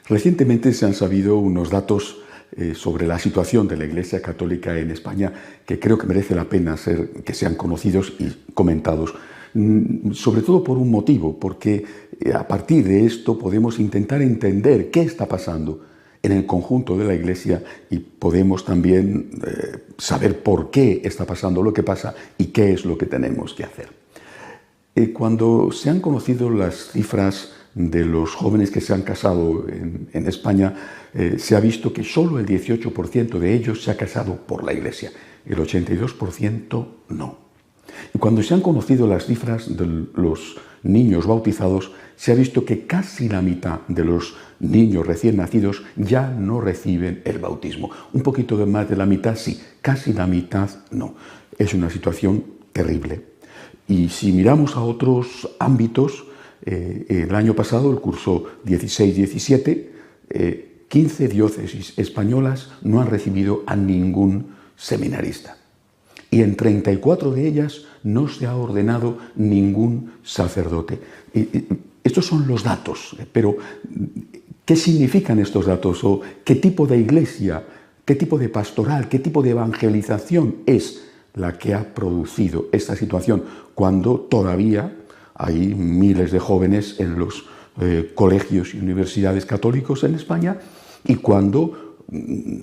Recientemente se han sabido unos datos sobre la situación de la Iglesia Católica en España que creo que merece la pena que sean conocidos y comentados, sobre todo por un motivo, porque a partir de esto podemos intentar entender qué está pasando en el conjunto de la Iglesia y podemos también saber por qué está pasando lo que pasa y qué es lo que tenemos que hacer. Cuando se han conocido las cifras de los jóvenes que se han casado en España, se ha visto que solo el 18% de ellos se ha casado por la Iglesia, el 82% no. Y cuando se han conocido las cifras de los niños bautizados, se ha visto que casi la mitad de los niños recién nacidos ya no reciben el bautismo. Un poquito más de la mitad sí, casi la mitad no. Es una situación terrible. Y si miramos a otros ámbitos, el año pasado, el curso 16-17, 15 diócesis españolas no han recibido a ningún seminarista. Y en 34 de ellas no se ha ordenado ningún sacerdote. Estos son los datos, pero ¿qué significan estos datos? ¿O qué tipo de iglesia, qué tipo de pastoral, qué tipo de evangelización es la que ha producido esta situación cuando todavía hay miles de jóvenes en los colegios y universidades católicos en España y cuando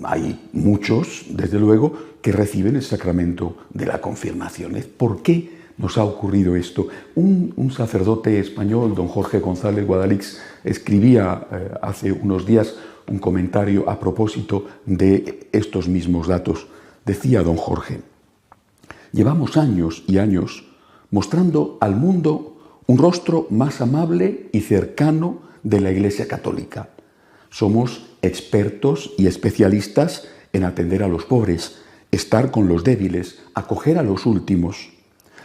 hay muchos, desde luego, que reciben el sacramento de la confirmación? ¿Por qué nos ha ocurrido esto? Un sacerdote español, don Jorge González Guadalix, escribía hace unos días un comentario a propósito de estos mismos datos. Decía don Jorge: llevamos años y años mostrando al mundo un rostro más amable y cercano de la Iglesia Católica. Somos expertos y especialistas en atender a los pobres, estar con los débiles, acoger a los últimos.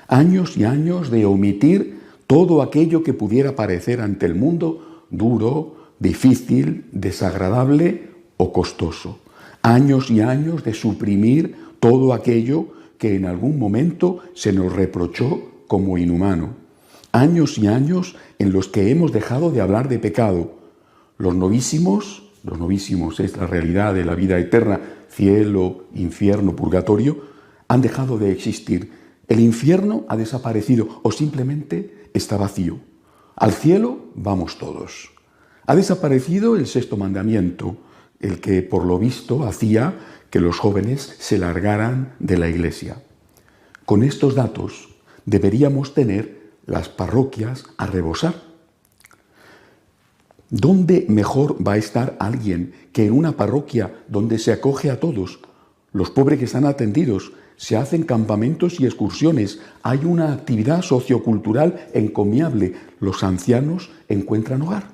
Años y años de omitir todo aquello que pudiera parecer ante el mundo duro, difícil, desagradable o costoso. Años y años de suprimir todo aquello que en algún momento se nos reprochó como inhumano. Años y años en los que hemos dejado de hablar de pecado. Los novísimos es la realidad de la vida eterna, cielo, infierno, purgatorio, han dejado de existir. El infierno ha desaparecido o simplemente está vacío. Al cielo vamos todos. Ha desaparecido el sexto mandamiento, el que por lo visto hacía que los jóvenes se largaran de la Iglesia. Con estos datos deberíamos tener las parroquias a rebosar. ¿Dónde mejor va a estar alguien que en una parroquia donde se acoge a todos? Los pobres que están atendidos, se hacen campamentos y excursiones, hay una actividad sociocultural encomiable, los ancianos encuentran hogar.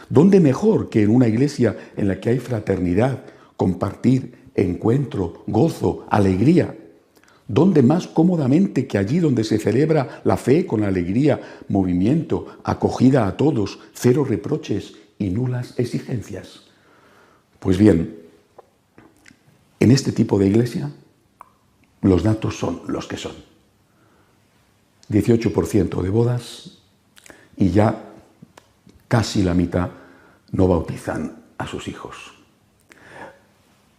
¿Dónde mejor que en una iglesia en la que hay fraternidad, compartir, encuentro, gozo, alegría? ¿Dónde más cómodamente que allí donde se celebra la fe con alegría, movimiento, acogida a todos, cero reproches y nulas exigencias? Pues bien, en este tipo de iglesia los datos son los que son. 18% de bodas y ya casi la mitad no bautizan a sus hijos.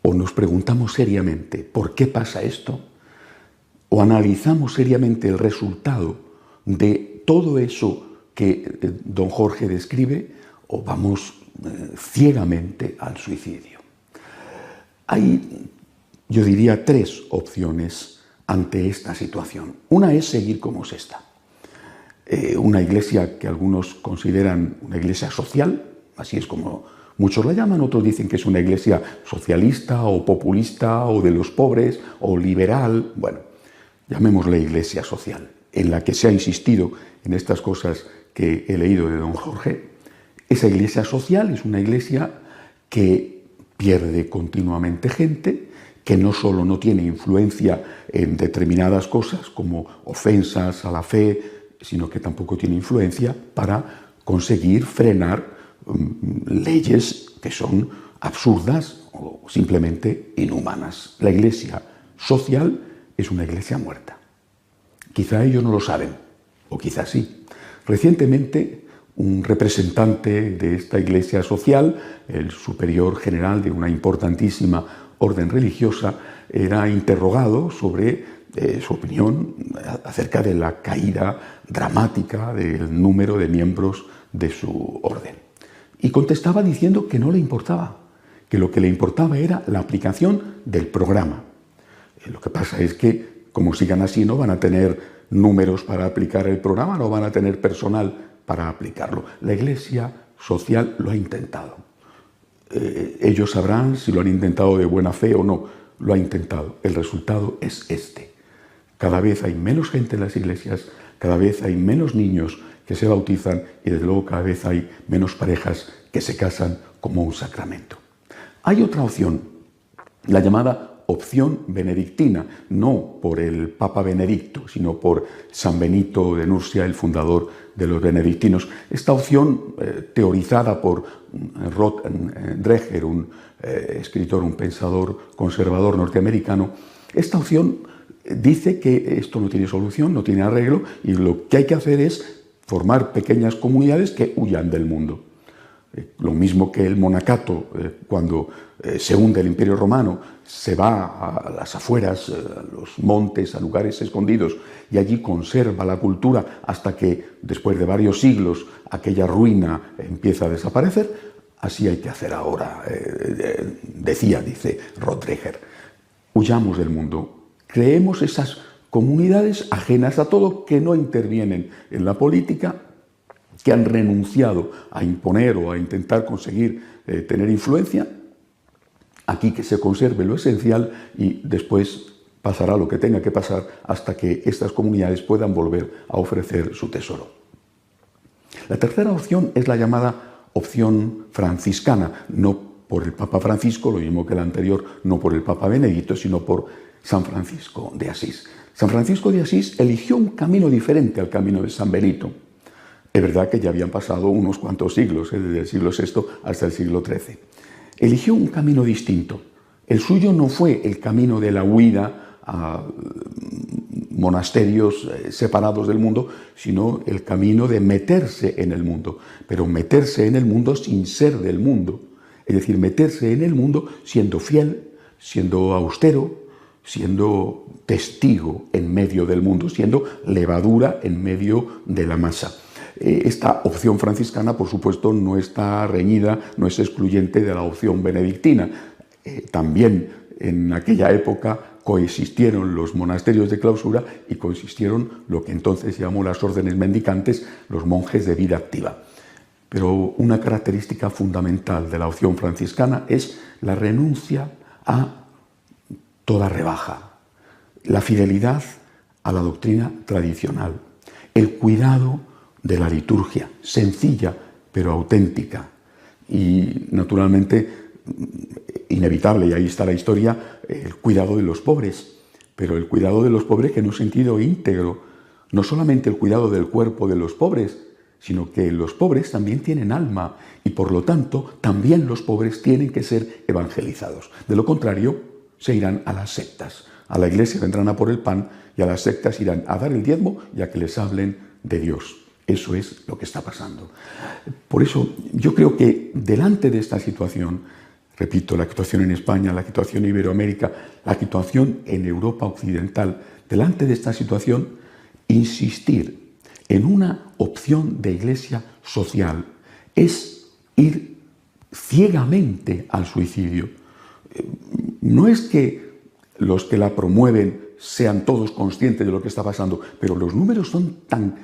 O nos preguntamos seriamente, ¿por qué pasa esto? O analizamos seriamente el resultado de todo eso que don Jorge describe, o vamos ciegamente al suicidio. Hay, yo diría, tres opciones ante esta situación. Una es seguir como se está. Una iglesia que algunos consideran una iglesia social, así es como muchos la llaman, otros dicen que es una iglesia socialista o populista o de los pobres o liberal, bueno, llamémosla iglesia social, en la que se ha insistido en estas cosas que he leído de don Jorge. Esa iglesia social es una iglesia que pierde continuamente gente, que no solo no tiene influencia en determinadas cosas como ofensas a la fe, sino que tampoco tiene influencia para conseguir frenar leyes que son absurdas o simplemente inhumanas. La iglesia social es una iglesia muerta. Quizá ellos no lo saben, o quizá sí. Recientemente un representante de esta iglesia social, el superior general de una importantísima orden religiosa, era interrogado sobre su opinión acerca de la caída dramática del número de miembros de su orden. Y contestaba diciendo que no le importaba, que lo que le importaba era la aplicación del programa. Lo que pasa es que, como sigan así, no van a tener números para aplicar el programa, no van a tener personal para aplicarlo. La iglesia social lo ha intentado. Ellos sabrán si lo han intentado de buena fe o no. Lo ha intentado. El resultado es este. Cada vez hay menos gente en las iglesias, cada vez hay menos niños que se bautizan y desde luego cada vez hay menos parejas que se casan como un sacramento. Hay otra opción, la llamada opción benedictina, no por el Papa Benedicto, sino por San Benito de Nursia, el fundador de los benedictinos. Esta opción, teorizada por Rod Dreher, un escritor, un pensador conservador norteamericano, esta opción dice que esto no tiene solución, no tiene arreglo, y lo que hay que hacer es formar pequeñas comunidades que huyan del mundo. Lo mismo que el monacato, cuando se hunde el Imperio Romano, se va a las afueras, a los montes, a lugares escondidos, y allí conserva la cultura hasta que, después de varios siglos, aquella ruina empieza a desaparecer. Así hay que hacer ahora, dice Rod Dreher. Huyamos del mundo, creemos esas comunidades ajenas a todo, que no intervienen en la política, que han renunciado a imponer o a intentar conseguir tener influencia. Aquí que se conserve lo esencial y después pasará lo que tenga que pasar hasta que estas comunidades puedan volver a ofrecer su tesoro. La tercera opción es la llamada opción franciscana, no por el Papa Francisco, lo mismo que la anterior, no por el Papa Benedicto, sino por San Francisco de Asís. San Francisco de Asís eligió un camino diferente al camino de San Benito. Es verdad que ya habían pasado unos cuantos siglos, desde el siglo VI hasta el siglo XIII. Eligió un camino distinto. El suyo no fue el camino de la huida a monasterios separados del mundo, sino el camino de meterse en el mundo, pero meterse en el mundo sin ser del mundo. Es decir, meterse en el mundo siendo fiel, siendo austero, siendo testigo en medio del mundo, siendo levadura en medio de la masa. Esta opción franciscana, por supuesto, no está reñida, no es excluyente de la opción benedictina. También en aquella época coexistieron los monasterios de clausura y coexistieron lo que entonces llamó las órdenes mendicantes, los monjes de vida activa. Pero una característica fundamental de la opción franciscana es la renuncia a toda rebaja, la fidelidad a la doctrina tradicional, el cuidado de la liturgia, sencilla pero auténtica y naturalmente inevitable, y ahí está la historia, el cuidado de los pobres, pero el cuidado de los pobres en un sentido íntegro, no solamente el cuidado del cuerpo de los pobres, sino que los pobres también tienen alma y por lo tanto también los pobres tienen que ser evangelizados. De lo contrario, se irán a las sectas. A la iglesia vendrán a por el pan y a las sectas irán a dar el diezmo y a que les hablen de Dios. Eso es lo que está pasando. Por eso yo creo que delante de esta situación, repito, la situación en España, la situación en Iberoamérica, la situación en Europa occidental, delante de esta situación, insistir en una opción de iglesia social es ir ciegamente al suicidio. No es que los que la promueven sean todos conscientes de lo que está pasando, pero los números son tan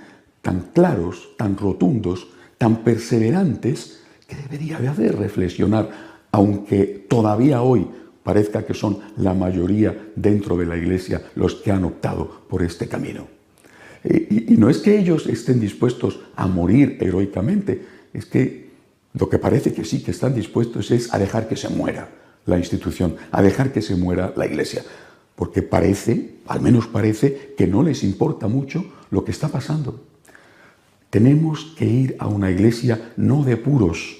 claros, tan rotundos, tan perseverantes, que debería de hacer reflexionar, aunque todavía hoy parezca que son la mayoría dentro de la Iglesia los que han optado por este camino. Y no es que ellos estén dispuestos a morir heroicamente, es que lo que parece que sí que están dispuestos es a dejar que se muera la institución, a dejar que se muera la Iglesia, porque parece, al menos parece, que no les importa mucho lo que está pasando. Tenemos que ir a una iglesia no de puros.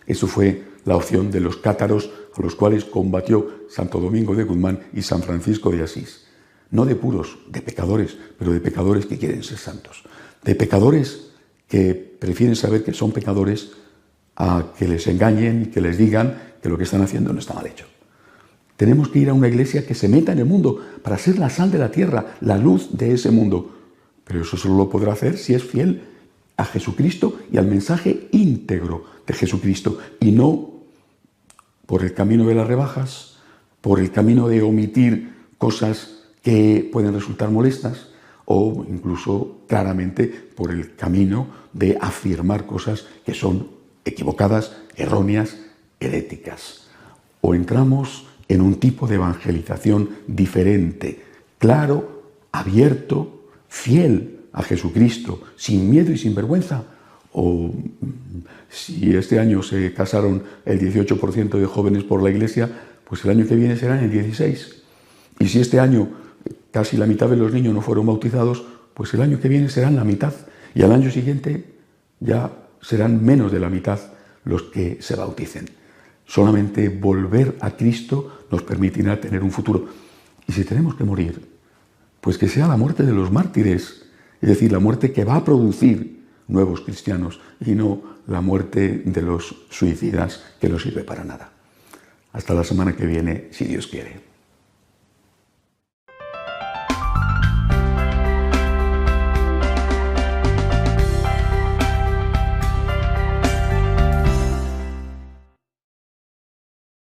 Eso fue la opción de los cátaros a los cuales combatió Santo Domingo de Guzmán y San Francisco de Asís. No de puros, de pecadores, pero de pecadores que quieren ser santos. De pecadores que prefieren saber que son pecadores a que les engañen y que les digan que lo que están haciendo no está mal hecho. Tenemos que ir a una iglesia que se meta en el mundo para ser la sal de la tierra, la luz de ese mundo. Pero eso solo lo podrá hacer si es fiel a Jesucristo y al mensaje íntegro de Jesucristo, y no por el camino de las rebajas, por el camino de omitir cosas que pueden resultar molestas, o incluso claramente por el camino de afirmar cosas que son equivocadas, erróneas, heréticas. O entramos en un tipo de evangelización diferente, claro, abierto, fiel a Jesucristo, sin miedo y sin vergüenza. O si este año se casaron el 18% de jóvenes por la iglesia, pues el año que viene serán el 16%. Y si este año casi la mitad de los niños no fueron bautizados, pues el año que viene serán la mitad. Y al año siguiente ya serán menos de la mitad los que se bauticen. Solamente volver a Cristo nos permitirá tener un futuro. Y si tenemos que morir, pues que sea la muerte de los mártires, es decir, la muerte que va a producir nuevos cristianos y no la muerte de los suicidas que no sirve para nada. Hasta la semana que viene, si Dios quiere.